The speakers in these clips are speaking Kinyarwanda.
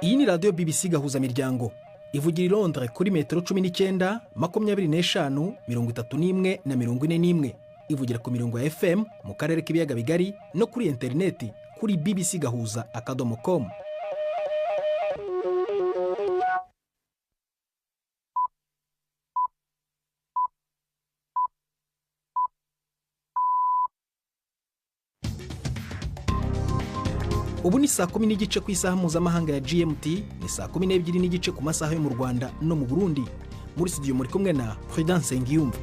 Iyi ni radio BBC gahuza miryango ivugira i Londres kuri metero 19, 25, 31 na 41. Ivugira ku mirongo ya FM mu karere k'ibiyaga bigari no kuri interineti kuri bbcgahuza.com. Ubu ni saa 10 n'igice ku isaha mpuzamahanga ya GMT, ni saa 12 n'igice ku masaha yo mu Rwanda no mu Burundi. Muri studio muri kumwe na Prudence Ngiyumva.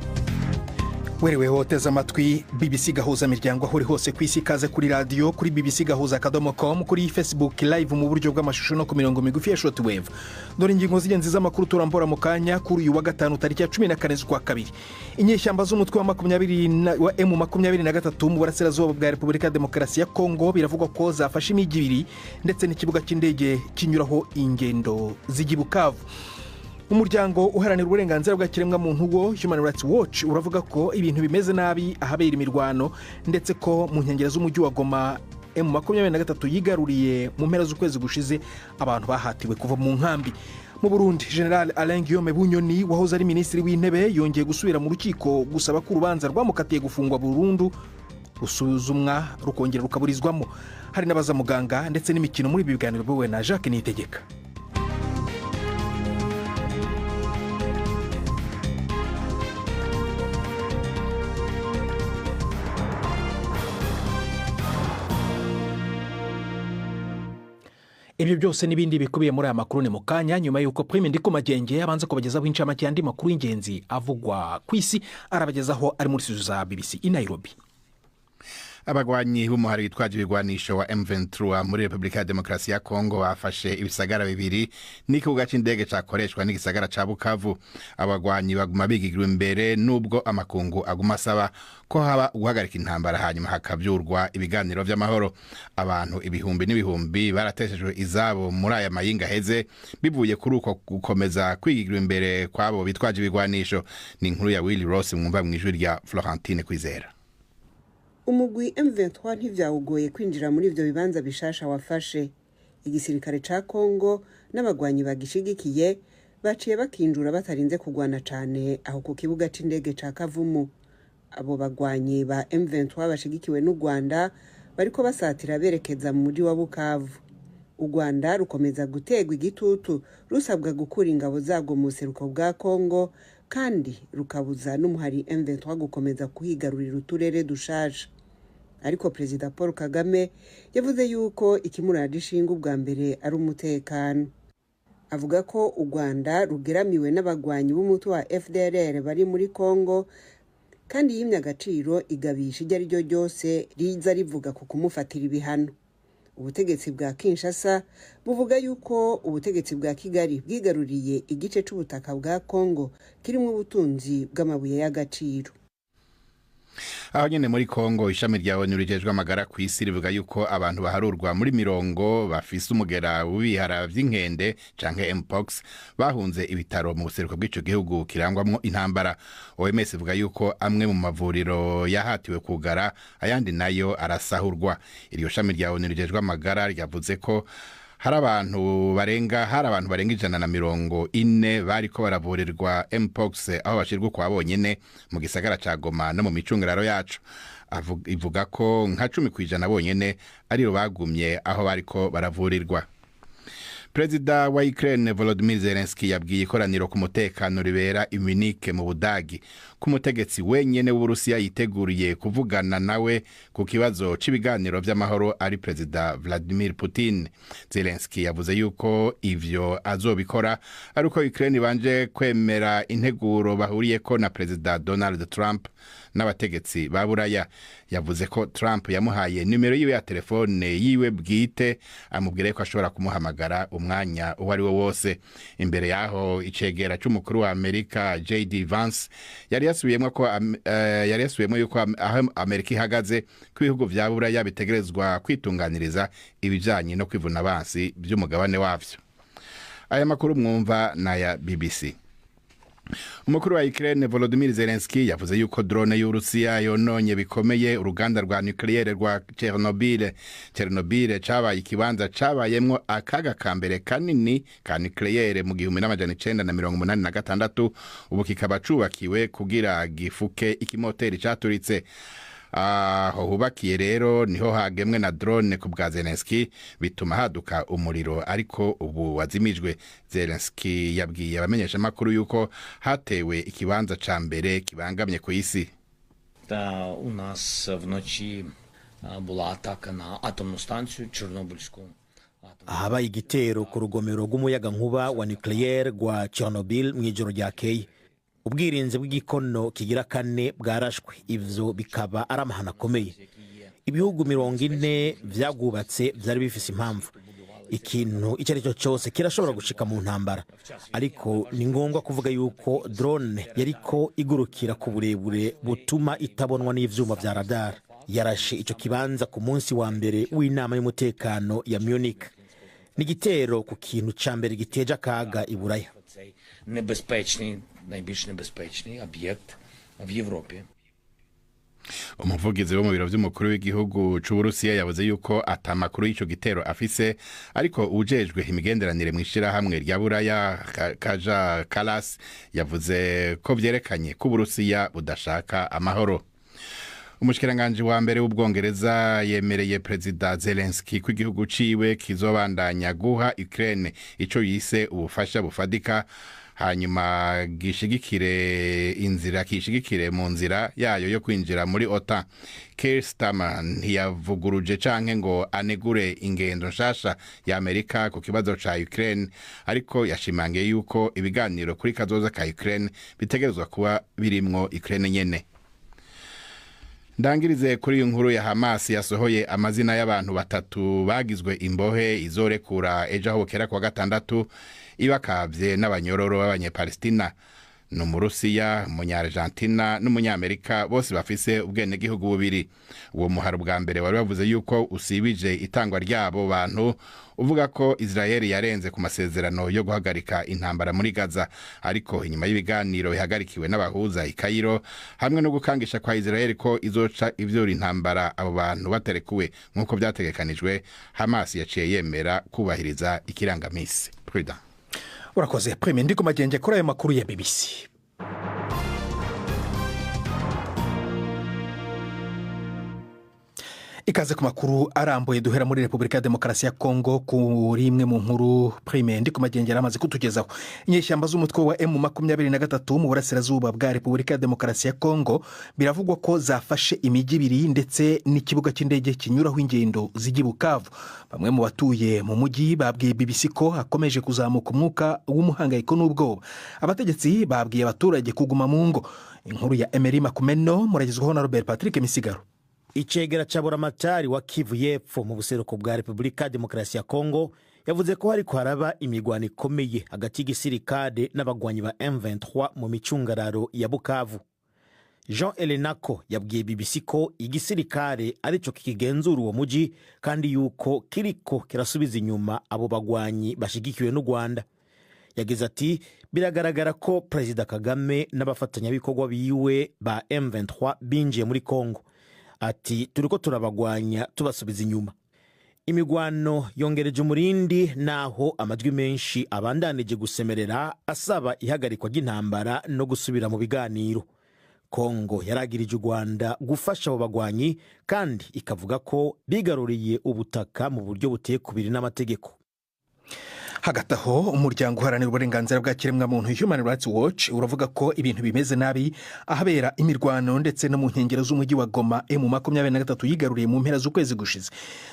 Werewe hoteza amatwi BBC gahuza miryango aho uri hose ku isi, kaze kuri radio kuri bbcgahuza.com, kuri Facebook live mu buryo bw'amashusho no ku mirongo migufi ya shortwave. Dore ingingo z'ingenzi z'amakuru turambora mu kanya kuri uyu wa gatanu tariki ya 14 z'ukwa kabiri. Inyeshyamba z'umutwe wa M23 mu burasirazuba bwa Repubulika ya Demokarasi ya Kongo biravugwa ko zafashe imijyi ibiri ndetse n'ikibuga cy'indege kinyuraho ingendo z'ijya Bukavu. Umuryango uharanira uburenganzira bwa kiremwa muntu wo Human Rights Watch uravuga ko ibintu bimeze nabi ahabera imirwano, ndetse ko mu nkengero z'umujyi wa Goma M23 yigaruriye mu mpera z'ukwezi gushize abantu bahatiwe kuva mu nkambi. Mu Burundi, General Alain Guillaume Bunyoni wahoze ari minisitiri w'intebe yongeye gusubira mu rukiko gusaba ko urubanza rwamukatiye gufungwa burundu rusuzumwa rukongera rukaburizwamo. Hari n'abaza muganga ndetse n'imikino muri ibi biganiro bwe na Jacques Niyitegeka. Ibyo byose n'ibindi bikubiye muri aya makuru ni mu kanya, nyuma y'uko Prime Ndikumagenge abanza kubagezaho incamake y'andi makuru y'ingenzi avugwa ku isi, arabagezaho ari muri studio za BBC i Nairobi. Abagwanyi b'umuhari witwaje ibigwanisho wa M23 muri Repubulika ya Demokarasi ya Kongo bafashe ibisagara bibiri n'ikibuga cy'indege cyakoreshwa n'igisagara ca Bukavu. Abagwanyi baguma bigigirwa imbere nubwo amakungu aguma asaba ko haba guhagarika intambara hanyuma hakavyurwa ibiganiro vy'amahoro. Abantu ibihumbi n'ibihumbi barateshejwe izabo muri aya mayinga heze bivuye kuri uko gukomeza kwigigirwa imbere kwabo bitwaje ibigwanisho. Ni inkuru ya Willy Ross mwumva mwijwi rya Florentine Kwizera. Umugwi M23 ntivyawugoye kwinjira muri ivyo bibanza bishasha wafashe. Igisirikare ca Kongo n'abagwanyi bagishigikiye baciye bakinjura batarinze kugwana cane aho ku kibuga c'indege ca Kavumu. Abo bagwanyi ba M23 bashigikiwe n'u Rwanda bariko basatira berekeza mu mujyi wa Bukavu. U Rwanda rukomeza gutegwa igitutu rusabwa gukura ingabo zago mu seruko bwa Kongo, kandi rukabuza n'umuhari M23 gukomeza kuhigarurira uturere dushaje. Ariko Perezida Paul Kagame yavuze yuko ikimurada ishinga ubwa mbere ari umutekano. Avuga ko u Rwanda rugeramiwe n'abagwanyi b'umutwe wa FDLR bari muri Kongo, kandi yimye agaciro igabisha iryo ari ryo ryose riza rivuga ku kumufatira ibihano. Ubutegetsi bwa Kinshasa buvuga yuko ubutegetsi bwa Kigali bwigaruriye igice c'ubutaka bwa Kongo kirimo ubutunzi bw'amabuye y'agaciro. Aho nyene muri Kongo ishami rya ONU rijejwe amagara ku isi rivuga yuko abantu baharurwa muri mirongo bafise umugera w'ibihara vy'inkende canke Mpox bahunze ibitaro mu buseruko bw'ico gihugu kirangwamwo intambara. OMS ivuga yuko amwe mu mavuriro yahatiwe kugara, ayandi nayo arasahurwa. Iryo shami rya ONU rijejwe amagara ryavuze ko hari abantu barenga 140 bariko baravurirwa Mpox aho bashirwa kwa bonyene mu gisagara ca Goma no mu micungararo yacu. Ivuga ko nka 10% bonyene ari ro bagumye aho bariko baravurirwa. Perezida wa Ukraine Volodymyr Zelensky yabwiye ikoraniro ku mutekano ribera i Munich mu Budagi ku mutegetsi wenyene w'Uburusiya yiteguriye kuvugana nawe ku kibazo c'ibiganiro vy'amahoro ari Perezida Vladimir Putin. Zelensky yavuze yuko ivyo azobikora ari uko Ukraine banje kwemera integuro bahuriyeko na Perezida Donald Trump n'abategetsi ba Buraya. Yavuze ko Trump yamuhaye numero yiwe ya telefone yiwe bwite, amubwire ko ashobora kumuhamagara umwanya uwo ari wo wose. Imbere yaho icegera c'umukuru wa Amerika JD Vance yari yasubiyemo yuko aho Amerika ihagaze ku bihugu vya Buraya bitegerezwa kwitunganiriza ibijanye no kwivuna abansi by'umugabane wavyo. Aya makuru mwumva na ya BBC. umukuru wa Ukraine Volodymyr Zelensky yavuze yuko drone y'Urusiya yononye bikomeye uruganda rwa nucleaire rwa Chernobyl cabaye ikibanza cabayemwo akaga kambere kanini ka nucleaire mu 1986 ubu kikaba cubakiwe kugira gifuke ikimoteri caturitse. Aho hubakiye rero niho hagemwe na drone ku bwa Zelensky bituma haduka umuriro ariko ubu wazimijwe. Zelensky yabwiye abamenyesha makuru yuko hatewe ikibanza ca mbere kibangamye ku isi. Та у нас вночі була атака на атомну станцію Чорнобильську. Habaye igitero ku rugomero rw'umuyaga nkuba wa nucleaire rwa Chernobyl mu ijoro ryakeye. Ubwirinzi bw'igikono kigira kane bwarashwe, ivyo bikaba ari amahano akomeye. Ibihugu 40 vyagwubatse vyari bifise impamvu. Ikintu icyo ari cyo cyose kirashobora gushika mu ntambara, ariko ni ngombwa kuvuga yuko drone yariko igurukira ku burebure butuma itabonwa n'ivyuma vya radar. Yarashe ico kibanza ku munsi wa mbere w'inama y'umutekano ya Munich. Ni igitero ku kintu ca mbere giteje akaga i Buraya. Найбільш небезпечний об'єкт в Європі. Umuvugizi wo mu biro vy'umukuru w'igihugu c'Uburusiya yavuze yuko atamakuru y'ico gitero afise, ariko ujejwe imigenderanire mw'ishira hamwe rya Buraya Kaja Kallas yavuze ko vyerekanye ko Uburusiya budashaka amahoro. Umushikiranganje wa mbere w'Ubwongereza yemereye Perezida Zelensky ko igihugu ciwe kizobandanya guha Ukraine ico yise ubufasha bufadika, hanyuma kishigikire mu nzira yayo yo kwinjira muri OTAN. Keir Starmer ntiyavuguruje canke ngo anegure ingendo nshasha ya Amerika ku kibazo ca Ukraine, ariko yashimangiye yuko ibiganiro kuri kazoza ka Ukraine bitegerezwa kuba birimwo Ukraine nyene. Ndangirize kuri iyo nkuru ya Hamas yasohoye amazina y'abantu batatu bagizwe imbohe izorekura ejo aho bukera kwa gatandatu ibakavye n'abanyororo b'abanyepalestina. N'umurusiya, umunyargentina n'umunyamerika bose bafise ubwenegihugu bubiri. Uwo muharo bwa mbere wari bavuze yuko usibije itangwa ryabo bantu, uvuga ko Israel yarenze ku masezerano yo guhagarika intambara muri Gaza, ariko inyuma y'ibiganiro bihagarikiwe n'abahuza i Cairo hamwe no gukangisha kwa Israel ko izoca ivyura intambara abo bantu baterekuwe nk'uko byategekanijwe, Hamas yaciye yemera kubahiriza ikirangamisi. Prida urakoze Prime, ndiko magenge kuri ayo makuru ya BBC. Ikaze ku makuru arambuye duhera muri Republika ya Demokarasi ya Kongo kuri imwe mu nkuru Prime ndiko magenge amaze kutugezaho. Inyeshyamba z'umutwe wa M23 mu burasirazuba bwa Republika ya Demokarasi ya Kongo biravugwa ko zafashe imijyi ibiri ndetse n'ikibuga cy'indege kinyuraho ingendo z'ijya Bukavu. Bamwe mu batuye mu mujyi babwiye BBC ko hakomeje kuzamuka umwuka w'umuhangayiko n'ubwoba. Abategetsi babwiye abaturage kuguma mu ngo. Inkuru ya Emery Makumeno muragizweho na Robert Patrick Misigaro. Icegera ca buramatari wa Kivu y'Epfo mu buseruko bwa Republika ya Demokarasi ya Kongo yavuze ko hariko haraba imigwano ikomeye hagati y'igisirikare n'abagwanyi ba M23 mu micungararo ya Bukavu. Jean Elenako yabwiye BBC ko igisirikare arico kikigenzura uwo muji kandi yuko kiriko kirasubiza inyuma abo bagwanyi bashigikiwe n'u Rwanda. Yagize ati biragaragara ko Perezida Kagame n'abafatanyabikorwa biwe ba M23 binjiye muri Kongo. Ati turiko turabagwanya tubasubiza inyuma. Imigwano yongereje umurindi naho amajwi menshi abandanije gusemerera asaba ihagarikwa ry'intambara no gusubira mu biganiro. Kongo yaragirije u Rwanda gufasha abo bagwanyi kandi ikavuga ko bigaruriye ubutaka mu buryo buteye kubiri n'amategeko. Hagati aho umuryango uharanira uburenganzira bwa kiremwamuntu Human Rights Watch uravuga ko ibintu bimeze nabi ahabera imirwano ndetse no mu nkengero z'umujyi wa Goma M23 yigaruriye mu mpera z'ukwezi gushize.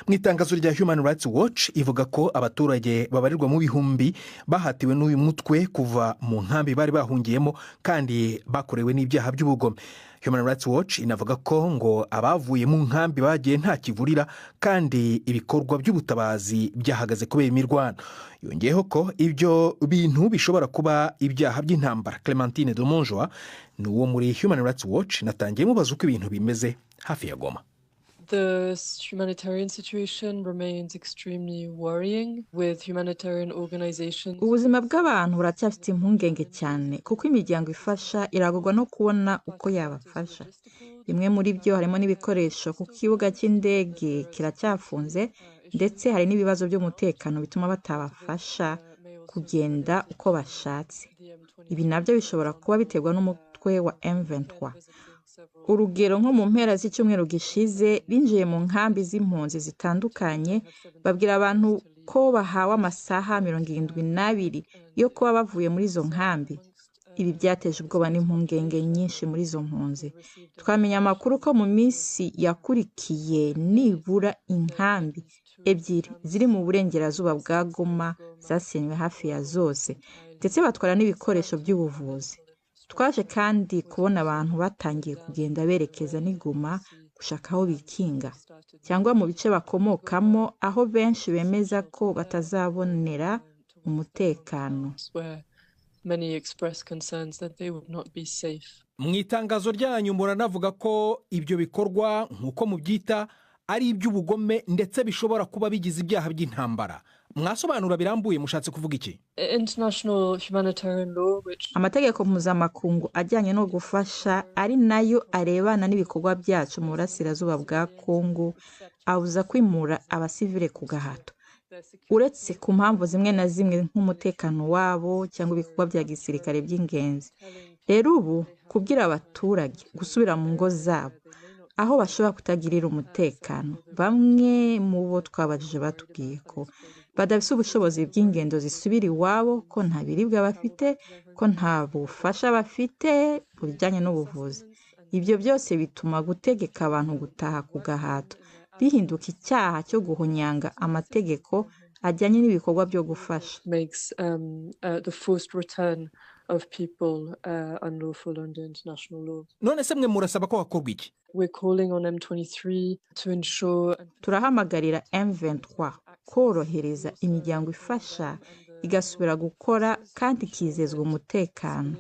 Mu itangazo rya Human Rights Watch ivuga ko abaturage babarirwa mu bihumbi bahatiwe n'uyu mutwe kuva mu nkambi bari bahungiyemo kandi bakorewe n'ibyaha by'ubugome. Human Rights Watch inavuga ko ngo abavuye mu nkambi bagiye nta kivurira kandi ibikorwa by'ubutabazi byahagaze kubera imirwano. Yongeyeho ko ibyo bintu bishobora kuba ibyaha by'intambara. Clementine Domonjoa ni uwo muri Human Rights Watch natangiye mubaza uko ibintu bimeze hafi ya Goma. The humanitarian situation remains extremely worrying, with humanitarian organizations. Ubuzima bw'abantu buracyafite impungenge cyane kuko imiryango ifasha iragorwa no kubona uko yabafasha. Bimwe muri byo harimo n'ibikoresho kuko ikibuga cy'indege kiracyafunze ndetse hari n'ibibazo by'umutekano bituma batabafasha kugenda uko bashatse. Ibi nabyo bishobora kuba biterwa n'umutwe wa M23. Urugero nko mu mpera z'icyumweru gishize binjiye mu nkambi z'impunzi zitandukanye babwira abantu ko bahawe amasaha 72 yo kuba bavuye muri izo nkambi. Ibi byateje ubwoba n'impungenge nyinshi muri izo mpunzi. Twamenye amakuru ko mu minsi yakurikiye nibura inkambi 2 ziri mu burengerazuba bwa Goma zasenywe hafi ya zose ndetse batwara n'ibikoresho by'ubuvuzi. Twaje kandi kubona abantu batangiye kugenda berekeza n'Igoma gushaka aho bikinga cyangwa mu bice bakomokamo aho benshi bemeza ko batazabonera umutekano. Mu itangazo ryanyu muranavuga ko ibyo bikorwa nk'uko mubyita ari iby'ubugome ndetse bishobora kuba bigize ibyaha by'intambara. Mwasobanura birambuye mushatse kuvuga iki? Amategeko mpuzamakungu ajyanye no gufasha ari nayo arebana n'ibikorwa byacu mu burasirazuba bwa Kongo abuza kwimura abasivile ku gahato, uretse ku mpamvu zimwe na zimwe nk'umutekano wabo cyangwa ibikorwa bya gisirikare by'ingenzi. Rero ubu kubwira abaturage gusubira mu ngo zabo aho bashobora kutagirira umutekano, bamwe mu bo twabajije batubwiye ko badafite ubushobozi bw'ingendo zisubira iwabo, ko nta biribwa bafite, ko nta bufasha bafite mu bijyanye n'ubuvuzi. Ibyo byose bituma gutegeka abantu gutaha ku gahato bihinduka icyaha cyo guhonyanga amategeko ajyanye n'ibikorwa byo gufasha. None se mwe murasaba ko hakorwa iki? Turahamagarira M23 korohereza imiryango ifasha igasubira gukora kandi ikizezwa umutekano.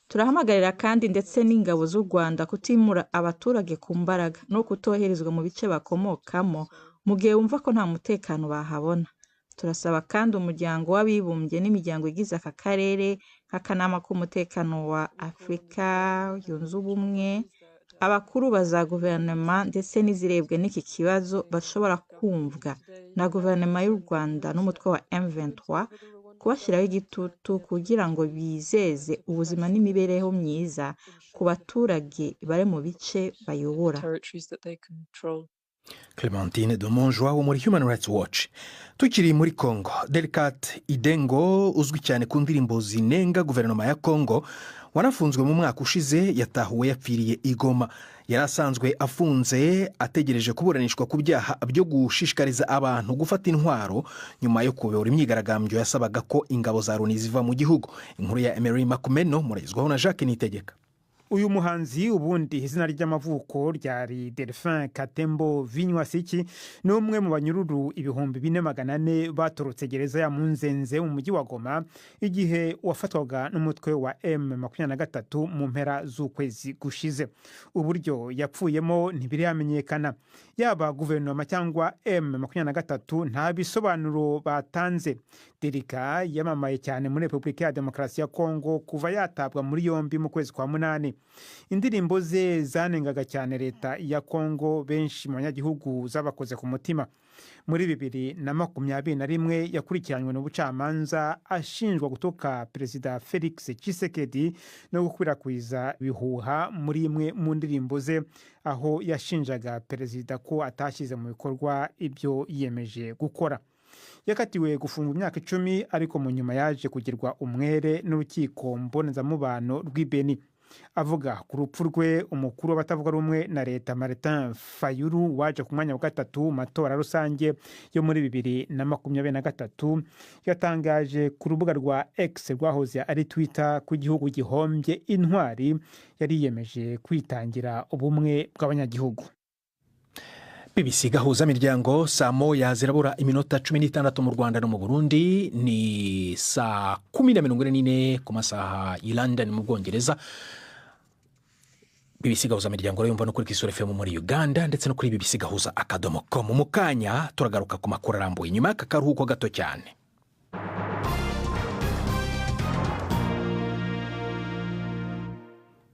Turahamagarira kandi ndetse n'ingabo z'u Rwanda kutimura abaturage ku mbaraga no kutoherezwa mu bice bakomokamo mu gihe wumva ko nta mutekano bahabona. Turasaba kandi umuryango w'abibumbye n'imiryango igize aka karere nk'akanama k'umutekano wa Afurika yunze ubumwe, abakuru baza guverinoma ndetse n'izirebwe n'iki kibazo bashobora kumvwa na guverinoma y'u Rwanda n'umutwe wa M23 kubashyiraho igitutu kugira ngo bizeze ubuzima n'imibereho myiza ku baturage bari mu bice bayobora. Clementine Domonjwa wo muri Human Rights Watch. Tukiri muri Congo, Delicat Idengo uzwi cyane ku ndirimbo zinenga guverinoma ya Congo wanafunzwe mu mwaka ushize yatahuwe yapfiriye i Goma. Yarasanzwe afunze ategereje kuburanishwa ku byaha byo gushishikariza abantu gufata intwaro nyuma yo kubera imyigaragambyo yasabaga ko ingabo za Loni ziva mu gihugu. Inkuru ya Emery Makumeno murezwaho na Jacques Nitegeka. Uyu muhanzi ubundi izina ry'amavuko ryari Delphin Katembo Vinywasiki ni umwe mu banyururu 4,400 batorotse gereza ya Munzenze mu mujyi wa Goma igihe wafatwaga n'umutwe wa M23 mu mpera z'ukwezi gushize. Uburyo yapfuyemo ntibiramenyekana. Yaba guverinoma cyangwa M23 nta bisobanuro batanze. Delika yamamaye cyane muri Repubulika ya Demokarasi ya Kongo kuva yatabwa muri yombi mu kwezi kwa 8. Indirimbo ze zanengaga cyane leta ya Kongo benshi mu banyagihugu zabakoze ku mutima. Muri 2021 yakurikiranywe n'ubucamanza ashinjwa gutoka Perezida Felix Tshisekedi no gukwirakwiza bihuha muri imwe mu ndirimbo ze aho yashinjaga perezida ko atashyize mu bikorwa ibyo yiyemeje gukora. Yakatiwe gufungwa imyaka 10 ariko mu nyuma yaje kugirwa umwere n'urukiko mbonezamubano rw'Ibeni. Avuga ku rupfu rwe umukuru w'abatavuga rumwe na leta Martin Fayulu waje ku mwanya wa 3 matora rusange yo muri 2023 yatangaje ku rubuga rwa X rwahoze ari Twitter ku gihugu gihombye intwari yari yemeje kwitangira ubumwe bw'abanyagihugu. BBC gahuza miryango saa moya zirabura iminota 16 mu Rwanda no mu Burundi, ni saa 10:44 ku masaha i London mu Bwongereza. BBC gahuza miryango yumva no kuri Kisoro FM muri Uganda ndetse no kuri BBC gahuza akadomo.com. Mu kanya turagaruka ku makuru arambuye nyuma y'aka karuhuko gato cyane.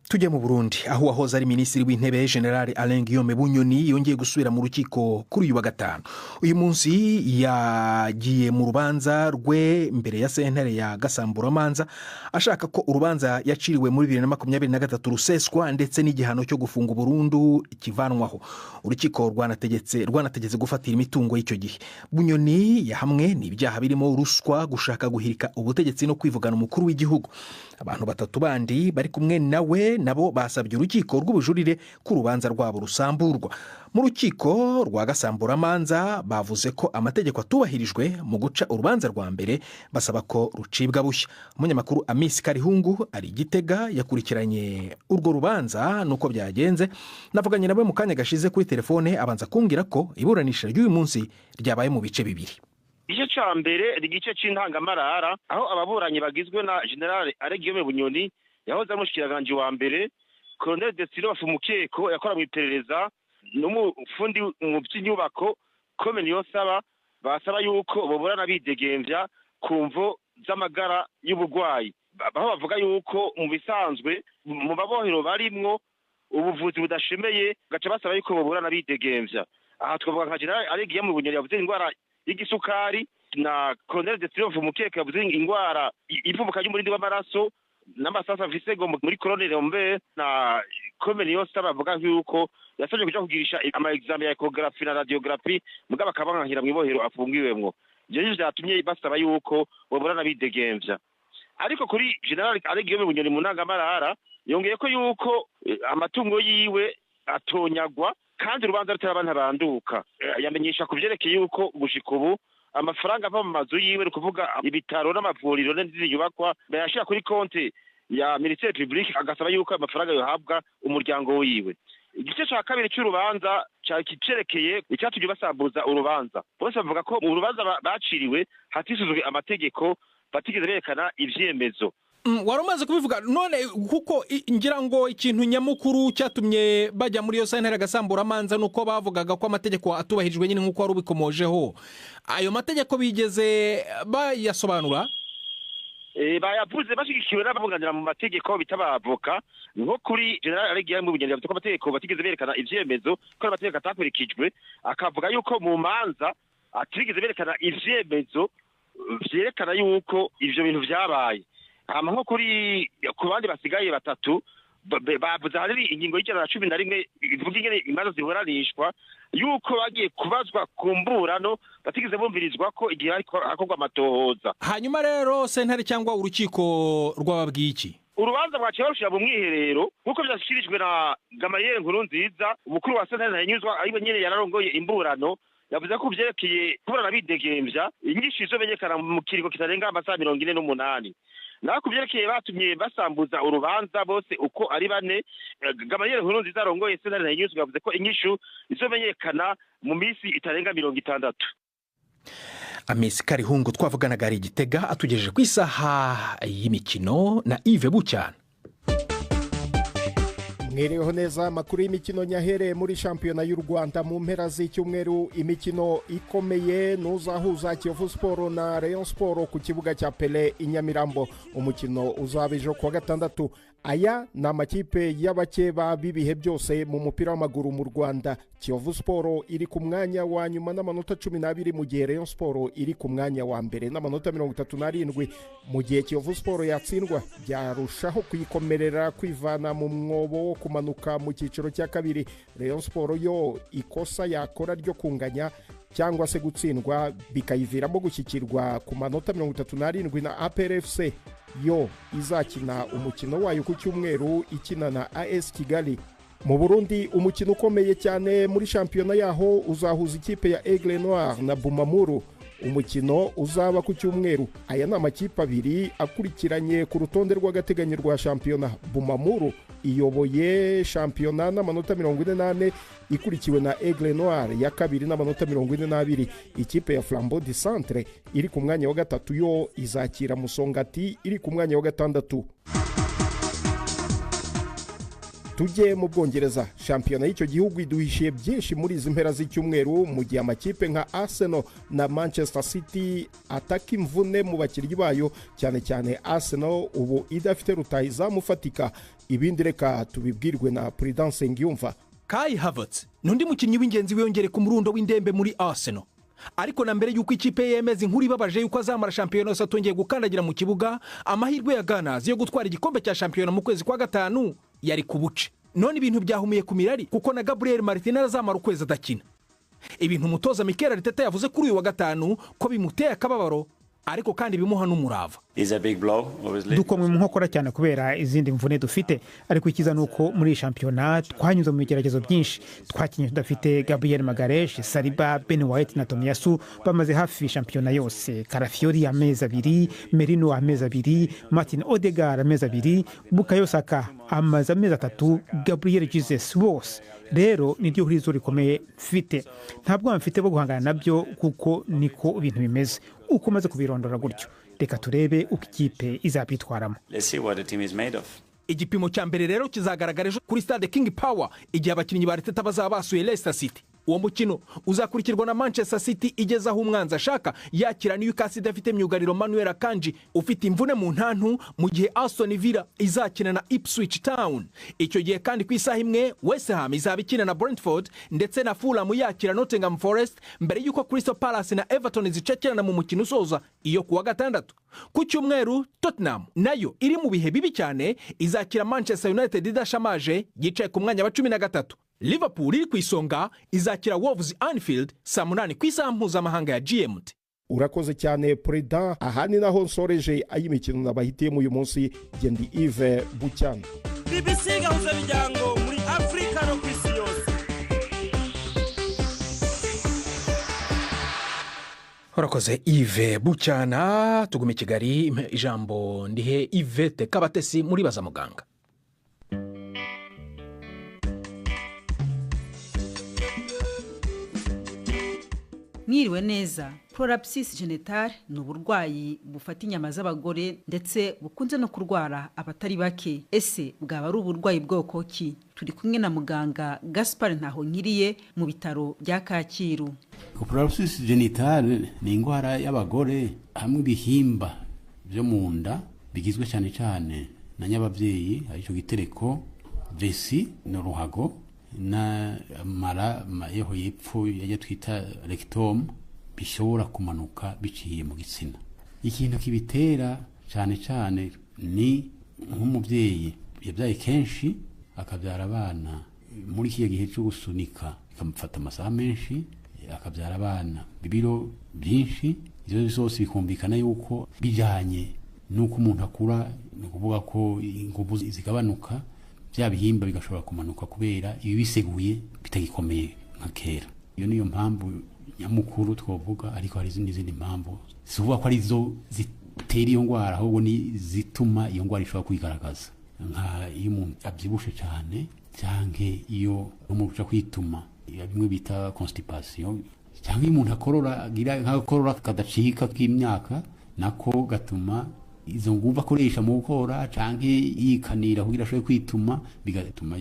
Tujye mu Burundi aho wahoze ari minisitiri w'intebe General Alain Guillaume Bunyoni yongeye gusubira mu rukiko kuri uyu wa gatanu. Uyu munsi yagiye mu rubanza rwe mbere ya sentare ya Gasamburamanza ashaka ko urubanza yaciriwe muri 2023 ruseswa ndetse n'igihano cyo gufunga burundu kivanwaho. Urukiko rwanategetse gufatira imitungo y'icyo gihe. Bunyoni yahamwe n'ibyaha birimo ruswa, gushaka guhirika ubutegetsi no kwivugana umukuru w'igihugu. Abantu batatu bandi bari kumwe nawe nabo basabye urukiko rw'ubujurire ku rubanza rwabo rusamburwa. Mu rukiko rwa Gasamburamanza bavuze ko amategeko atubahirijwe mu guca urubanza rwa mbere, basaba ko rucibwa bushya. Umunyamakuru Amis Karihungu ari Gitega yakurikiranye urwo rubanza nuko byagenze. Navuganye nawe mu kanya gashize kuri telefone, abanza kumbwira ko iburanisha ry'uyu munsi ryabaye mu bice bibiri. Igice ca mbere igice c'intangamarara aho ababuranyi bagizwe na General Alain Guillaume Bunyoni yahoze ari umushikiranganje wa mbere, Colonel Desire Bafumukeko yakora mu iperereza n'umufundi mu by'inyubako Kome Niyonsaba basaba yuko boburana bidegemvya ku mvo z'amagara y'ubugwayi. Aho bavuga yuko mu bisanzwe mu babohero barimwo ubuvuzi budashemeye, gaca basaba yuko boburana bidegemvya. Aha twavuga nka General Alain Guillaume Bunyoni yavuze indwara y'igisukari na Colonel Desire Bafumukeko yavuze indwara ivubuka y'umurindi w'amaraso n'amasasu afise ngo muri Colonel Rombe na Kome Niyonsaba bavuga yuko yasabye kuja kugirisha ama examen ya ecography na radiography mugaba akabankira mu ibohero afungiwemwo. Je byatumye basaba yuko boburana bidegemvya. Ariko kuri General Alain Guillaume Bunyoni mu ntangamarara yongeye ko yuko amatungo yiwe atonyagwa kandi urubanza rutarabana banduka. Yamenyesha kuvyerekeye yuko gushika ubu amafaranga ava mu mazu yiwe ni kuvuga ibitaro n'amavuriro n'izindi nyubakwa bayashira kuri konti ya Ministère Public, agasaba yuko amafaranga yohabwa umuryango wiwe. Igice ca kabiri cy'urubanza cyakicerekeye icyatuje basambuza urubanza. Bose bavuga ko mu rubanza baciriwe hatisuzwe amategeko, batigeze berekana ivyemezo. Warumaze kubivuga none kuko ngira ngo ikintu nyamukuru cyatumye bajya muri yo sentare Gasamburamanza nuko bavugaga ko amategeko atubahirijwe nyine nkuko wari ubikomojeho. Ayo mategeko bigeze bayasobanura? Bayavuze bashigikiwe n'abavuganira mu mategeko bitabavoka, nko kuri General Alain Guillaume Bunyoni yavuze ko amategeko batigeze berekana ivyemezo, ko amategeko atakurikijwe, akavuga yuko mu manza atigeze berekana ivyemezo vyerekana yuko ivyo bintu vyabaye. Hama nko kuri ku bandi basigaye batatu bavuze hari ingingo y'11 ivuga ingene imanza ziburanishwa yuko bagiye kubazwa ku mburano batigeze bumvirizwa ko igihe akorwa amatohoza. Hanyuma rero sentare cyangwa urukiko rwababwiye iki? Urubanza bwaciye barushira mu mwiherero nkuko byashikirijwe na Gamaliel Nkurunziza, umukuru wa sentare Ntanyuzwa ariwe nyene yararongoye imburano. Yavuze ko byerekeye kuburana bidegemvya inyinshi zomenyekana mu kiringo kitarenga amasaha 48. Naho kubyerekeye batumye basambuza urubanza bose uko ari bane, Gamaliel Nkurunziza arongoye sentare Ntanyuzwa yavuze ko inyishu izomenyekana mu minsi itarenga 60. Amis Karihungu twavuganaga ari Gitega atugejeje ku isaha y'imikino na Yves Bucyana. Mwereho neza amakuru y'imikino nyahere muri shampiyona y'u Rwanda mu mpera z'icyumweru. Imikino ikomeye nuzahuza Kiyovu Sport na Rayon Sport ku kibuga cya Pele i Nyamirambo. Umukino uzaba ejo kuwa gatandatu. Aya ni amakipe y'abakeba b'ibihe byose mu mupira w'amaguru mu Rwanda. Kiyovu Sport iri ku mwanya wa nyuma n'amanota 12, mu gihe Rayon Sport iri ku mwanya wa mbere n'amanota 37. Mu gihe Kiyovu Sport yatsindwa byarushaho kwikomerera kwivana mu mwobo wo kumanuka mu cyiciro cya kabiri. Rayon Sport yo ikosa yakora ryo kunganya cyangwa se gutsindwa bikayiviramo gushyikirwa ku manota 37 na APR FC yo izakina umukino wayo ku cyumweru ikina na AS Kigali. Mu Burundi umukino ukomeye cyane muri shampiyona yaho uzahuza ikipe ya Aigle Noir na Bumamuru. Umukino uzaba ku cyumweru. Aya ni amakipe abiri akurikiranye ku rutonde rw'agateganyo rwa shampiyona. Bumamuru iyoboye shampiyona n'amanota 48, ikurikiwe na Aigle Noir ya kabiri n'amanota 42. Ikipe ya Flambeau du Centre iri ku mwanya wa gatatu yo izakira Musongati iri ku mwanya wa gatandatu. tujye mu Bwongereza. Shampiyona y'icyo gihugu iduhishiye byinshi muri izi mpera z'icyumweru, mu gihe amakipe nka Arsenal na Manchester City ataka imvune mu bakinnyi bayo, cyane cyane Arsenal ubu idafite rutahizamu ufatika. Ibindi reka tubibwirwe na Prudence Ngiyumva. Kai Havertz n'undi mukinnyi w'ingenzi wiyongere ku murundo w'indembe muri Arsenal, ariko na mbere y'uko ikipe yemeza inkuru ibabaje y'uko azamara shampiyona yose atongeye gukandagira mu kibuga, amahirwe ya Gunners yo gutwara igikombe cya shampiyona mu kwezi kwa gatanu yari ku buce. None ibintu byahumiye ku mirari kuko na Gabriel Martinez azamara ukwezi adakina. Ibintu umutoza Mikel Arteta yavuze kuri uyu wa gatanu ko bimuteye akababaro, ariko kandi bimuha n'umurava. dukomwe mu nkokora cyane kubera izindi mvune dufite, ariko ikiza nuko muri shampiyona twanyuze mu bigeragezo byinshi. Twakinnye tudafite Gabriel Magalhaes, Saliba, Ben White na Tomiyasu bamaze hafi shampiyona yose. Calafiori amezi 2, Merino amezi 2, Martin Odegaard amezi 2, Bukayo Saka amaze amezi 3, Gabriel Jesus bose. Rero niryo hurizo rikomeye mfite. Ntabwo mfite bo guhangana nabyo kuko niko ibintu bimeze. Uko maze kubirondora gutyo, reka turebe uko ikipe izabitwaramo. Igipimo cya mbere rero kizagaragara ejo kuri stade King Power igihe abakinnyi ba Arteta bazaba basuye Leicester City. Uwo mukino uzakurikirwa na Manchester City igeza aho umwanzi ashaka yakira Newcastle idafite myugariro Manuel Akanji ufite imvune mu ntantu, mu gihe Aston Villa izakina na Ipswich Town. Icyo gihe kandi ku isaha imwe West Ham izaba ikina na Brentford ndetse na Fulham yakira Nottingham Forest, mbere y'uko Crystal Palace na Everton zicakirana mu mukino usoza iyo kuwa gatandatu. Ku cyumweru Tottenham nayo iri mu bihe bibi cyane izakira Manchester United idashamaje yicaye ku mwanya wa 13. Liverpool iri ku isonga izakira Wolves Anfield saa 8 ku isaha mpuzamahanga ya GMT. Urakoze cyane Preda. Aha ni naho nsoreje ay'imikino nabahitiyemo uyu munsi. Gendi Yves Bucyana. BBC gahuza bijyango muri Afrika no kwisi yose. Urakoze Yves Bucyana. Tugume Kigali, ijambo ndihe Yvette Kabatesi muri baza muganga. Mwiriwe neza. Prolapsus genitale ni uburwayi bufata inyama z'abagore ndetse bukunze no kurwara abatari bake. Ese bwaba ari uburwayi bwoko ki? Turi kumwe na muganga Gaspard Ntahonkiriye mu bitaro bya Kacyiru. Prolapsus genitale ni indwara y'abagore hamwe bihimba byo mu nda bigizwe cyane cyane na nyababyeyi, aricyo gitereko, vesi n'uruhago na mara yeho yepfo yaje twita rectum, bishobora kumanuka biciye mu gitsina. Ikintu kibitera cyane cyane ni nk'umubyeyi yabyaye kenshi akabyara abana muri iki gihe cyo gusunika bikamufata amasaha menshi, akabyara abana bibiro byinshi. Ibyo byose bikumvikana yuko bijyanye nuko umuntu akura, ni ukuvuga ko ingufu zigabanuka, bya bihimba bigashobora kumanuka kubera ibi biseguye bitagikomeye nka kera. Iyo niyo mpamvu nyamukuru twovuga, ariko hari izindi mpamvu zivuga ko ari zo zitera iyo ndwara, ahubwo ni zituma iyo ndwara ishobora kwigaragaza, nka iyo umuntu abyibushe cyane cyangwa iyo umuntu uca kwituma, bimwe bita constipation, cyangwa iyo umuntu akorora agira nk'akorora kadacika k'imyaka, nako gatuma izo nguvu akoresha mu gukora cyangwa yikanira kugira ashobore kwituma, bigatuma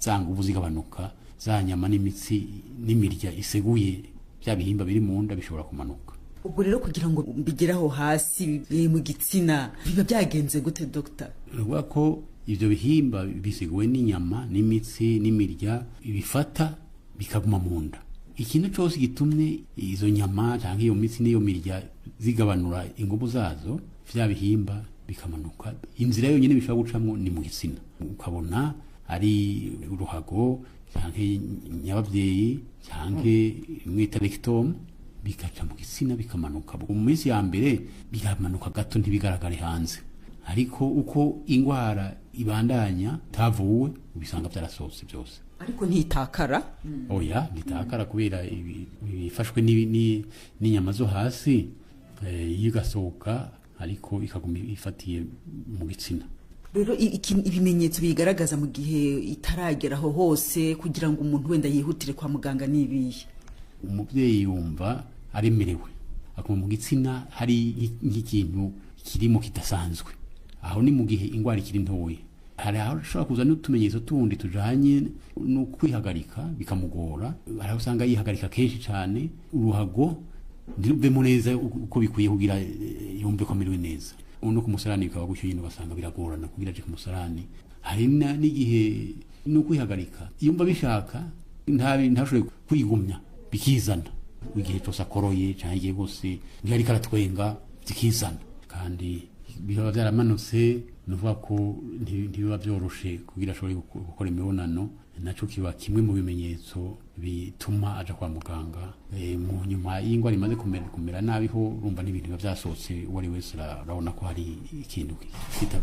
za nguvu zigabanuka, za nyama n'imitsi n'imirya iseguye bya bihimba biri mu nda bishobora kumanuka. Ubwo rero kugira ngo bigeraho hasi mu gitsina biba byagenze gute Dr.? Ruvuga ko ibyo bihimba biseguwe n'inyama n'imitsi n'imirya bifata bikaguma mu nda. Ikintu cyose gitumye izo nyama cyangwa iyo mitsi n'iyo mirya zigabanura ingufu zazo, vya bihimba bikamanuka. Inzira yonyine bishobora gucamo ni mu gitsina, ukabona ari uruhago cyangwa nyababyeyi cyangwa mwita rectum, bikaca mu gitsina bikamanuka. Mu minsi ya mbere biramanuka gato ntibigaragare hanze, ariko uko indwara ibandanya tavuwe bisanga byarasohotse byose. Ariko ntitakara? Oya, ntitakara kubera bifashwe n'inyama zo hasi, yigasohoka ariko ikaguma ifatiye mu gitsina. Rero ibimenyetso bigaragaza mu gihe itarageraho hose kugira ngo umuntu wenda yihutire kwa muganga nibiye? Umubyeyi yumva aremerewe, akuma mu gitsina hari nk'ikintu kirimo kidasanzwe, aho ni mu gihe indwara ikiri ntoye. hari aho ushobora kuza n'utumenyetso tundi tujanye no kwihagarika bikamugora, hari aho usanga yihagarika kenshi cyane, uruhago ndirubemo neza uko bikwiye kugira yumve ko amerewe neza. No ku musarani bikaba gutyo nyine ugasanga biragorana kugira aje ku musarani. Hari n'igihe no kwihagarika yumva bishaka ntashobore kwigumya bikizana, igihe cyose akoroye cyangwa igihe bose ntiyari karatwenga zikizana, kandi biba byaramanutse nuvuga ko ntibiba byoroshe kugira ashobore gukora imibonano. Naco kiba kimwe mu bimenyetso bituma aja kwa muganga. Mu nyuma y'ingwara imaze kumera nabi ho urumva n'ibintu biba byasohotse, uwari wese arabona ko hari ikintu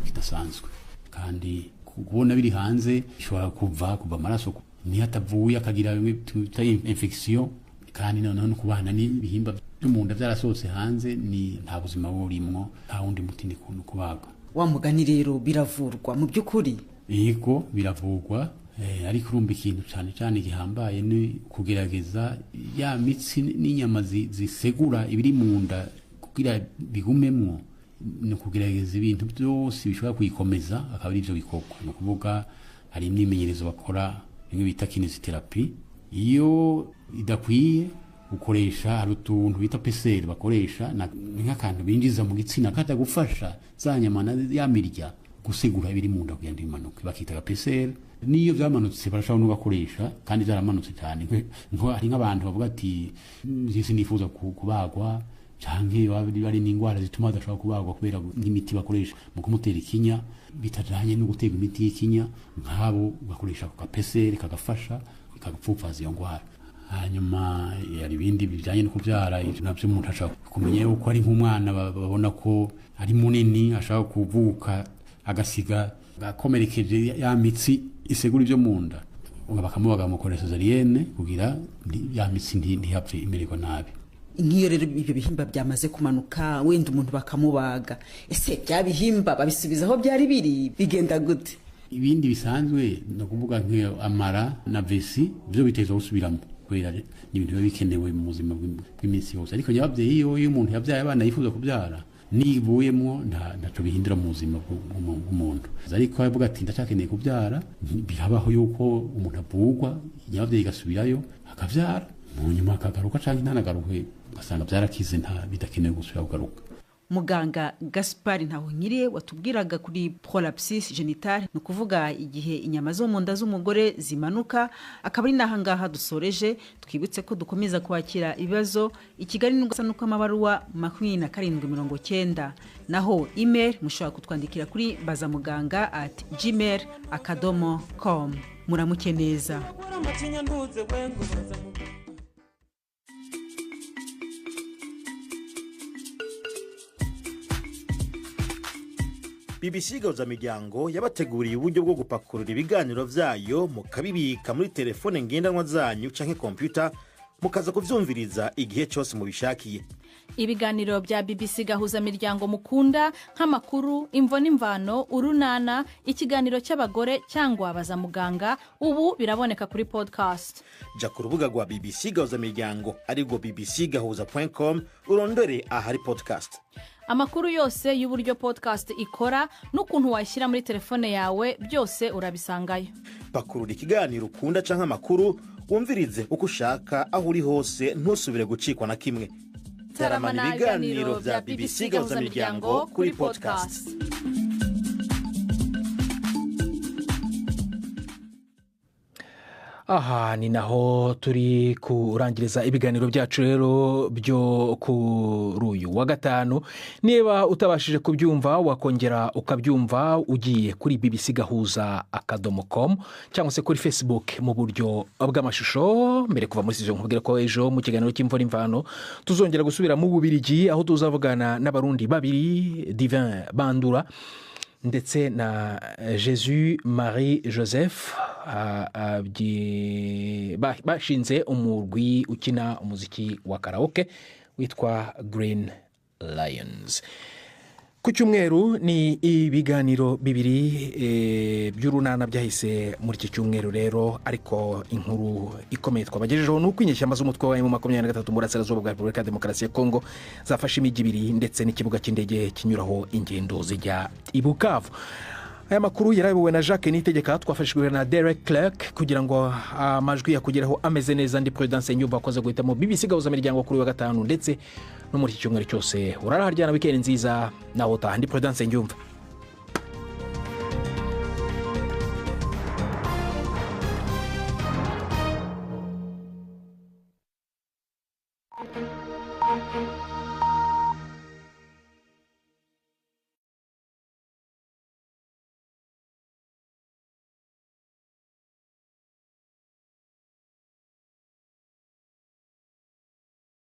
kidasanzwe, kandi kubona biri hanze ishobora kuva amaraso niyo atavuye akagira infection, kandi noneho no kubana n'ibihimba byo mu nda byarasohotse hanze, ni nta buzima burimwo, nta wundi muti ni kubaga. Wa mugani rero biravurwa mu by'ukuri? Yego biravurwa, ariko urumva ikintu cyane cyane gihambaye ni kugerageza ya mitsi n'inyama zisegura ibiri mu nda kugira bigumemwo, ni kugerageza ibintu byose bishobora kuyikomeza, akaba ari byo bikorwa. Ni ukuvuga hari imyimenyerezo bakora bimwe bita kinesiterapi, iyo idakwiye ukoresha hari utuntu bita peseri bakoresha, nk'akantu binjiza mu gitsina katagufasha za nyama yamirya gusegura ibiri mu nda kugira ngo imanuke, bakita peseri. Niyo byamanutse barashobora no bakoresha, kandi byaramanutse cyane. Hari nk'abantu bavuga ati sinifuza kubagwa, cyangwa bari n'indwara zituma badashobora kubagwa kubera nk'imiti bakoresha mu kumutera ikinya bitajanye no gutega imiti y'ikinya, nk'abo bakoresha ku kapeseri kagafasha kagapfupfaza iyo ndwara. Hanyuma hari ibindi bijyanye no kubyara, ibyo nabyo umuntu ashaka kumenya yuko ari nk'umwana babona ko ari munini, ashaka kuvuka agasiga gakomerekeje ya mitsi isegura ibyo mu nda, bakamubaga bamukoresha cesarienne kugira ya mitsi ntihapfe imererwa nabi. Nk'iyo rero ibyo bihimba byamaze kumanuka wenda umuntu bakamubaga, ese bya bihimba babisubiza aho byari biri, bigenda gute? Ibindi bisanzwe no kuvuga nk'iyo amara na vesi byo biteza gusubiramo, kubera ni ibintu biba bikenewe mu buzima bw'iminsi yose. Ariko nyababyeyi iyo umuntu yabyaye abana yifuza kubyara, nibuyemo ntaco bihindura mu buzima bw'umuntu. Ariko avuga ati ndacakeneye kubyara, birabaho yuko umuntu avugwa nyababyeyi gasubirayo akabyara, mu nyuma akagaruka canke ntanagaruke ugasanga byarakize, nta bidakenewe gusubira kugaruka. Muganga Gaspard Ntahonkiriye watubwiraga kuri prolapsus genitale, ni ukuvuga igihe inyama zo mu nda z'umugore zimanuka. Akaba ari nahangaha dusoreje, twibutse ko dukomeza kwakira ibibazo i Kigali n'ugasanuka amabaruwa 2790, naho email mushobora kutwandikira kuri bazamuganga@gmail.com. Muramuke neza. BBC Gahuzamiryango yabateguriye uburyo bwo gupakurura ibiganiro vyayo mukabibika muri telefone ngendanwa zanyu canke computer, mukaza kuvyumviriza igihe cyose mubishakiye. Ibiganiro bya BBC Gahuzamiryango mukunda nk'amakuru, imvo n'imvano, urunana, ikiganiro cy'abagore cyangwa Bazamuganga, ubu biraboneka kuri podcast. Ja ku rubuga rwa BBC Gahuzamiryango ariko bbcgahuza.com urondore ahari podcast. Amakuru yose y'uburyo podcast ikora n'ukuntu washyira muri telefone yawe byose urabisangayo. Pakurura ikiganiro ukunda canke amakuru, wumvirize uko ushaka aho uri hose, ntusubire gucikwa na kimwe. Taramana ibiganiro vya BBC Gahuzamiryango kuri podcast. Aha ni naho turi kurangiriza ibiganiro byacu rero byo kuri uyu wa gatanu. Niba utabashije kubyumva wakongera ukabyumva ugiye kuri bbcgahuza.com cyangwa se kuri Facebook mu buryo bw'amashusho. Mbere kuva muri season nkubwira ko ejo mu kiganiro cy'imvo n'imvano tuzongera gusubira mu Bubiligi, aho tuzavugana n'abarundi babiri, Divin Bandura ndetse na Jesus Marie Joseph, bashinze umurwi ukina umuziki wa karaoke witwa Green Lions. Ku cyumweru ni ibiganiro bibiri by'urunana byahise muri iki cyumweru rero, ariko inkuru ikomeye twabagejejeho nuko inyeshyamba z'umutwe wa M23 mu burasirazuba bwa Repubulika ya Demokarasi ya Kongo zafashe imijyi ibiri ndetse n'ikibuga cy'indege kinyuraho ingendo zijya i Bukavu. aya makuru yarayobowe na Jacques Niyitegeka, twafashijwe na Derek Clark kugira ngo amajwi yakugeraho ameze neza. Ndi Prudence Nyumva wakoze guhitamo BBC Gahuza Miryango kuri wa gatanu ndetse no muri iki cyumweru cyose. Uraraharyana weekend nziza naho utaha. Ndi Prudence Nyumva. Thank you.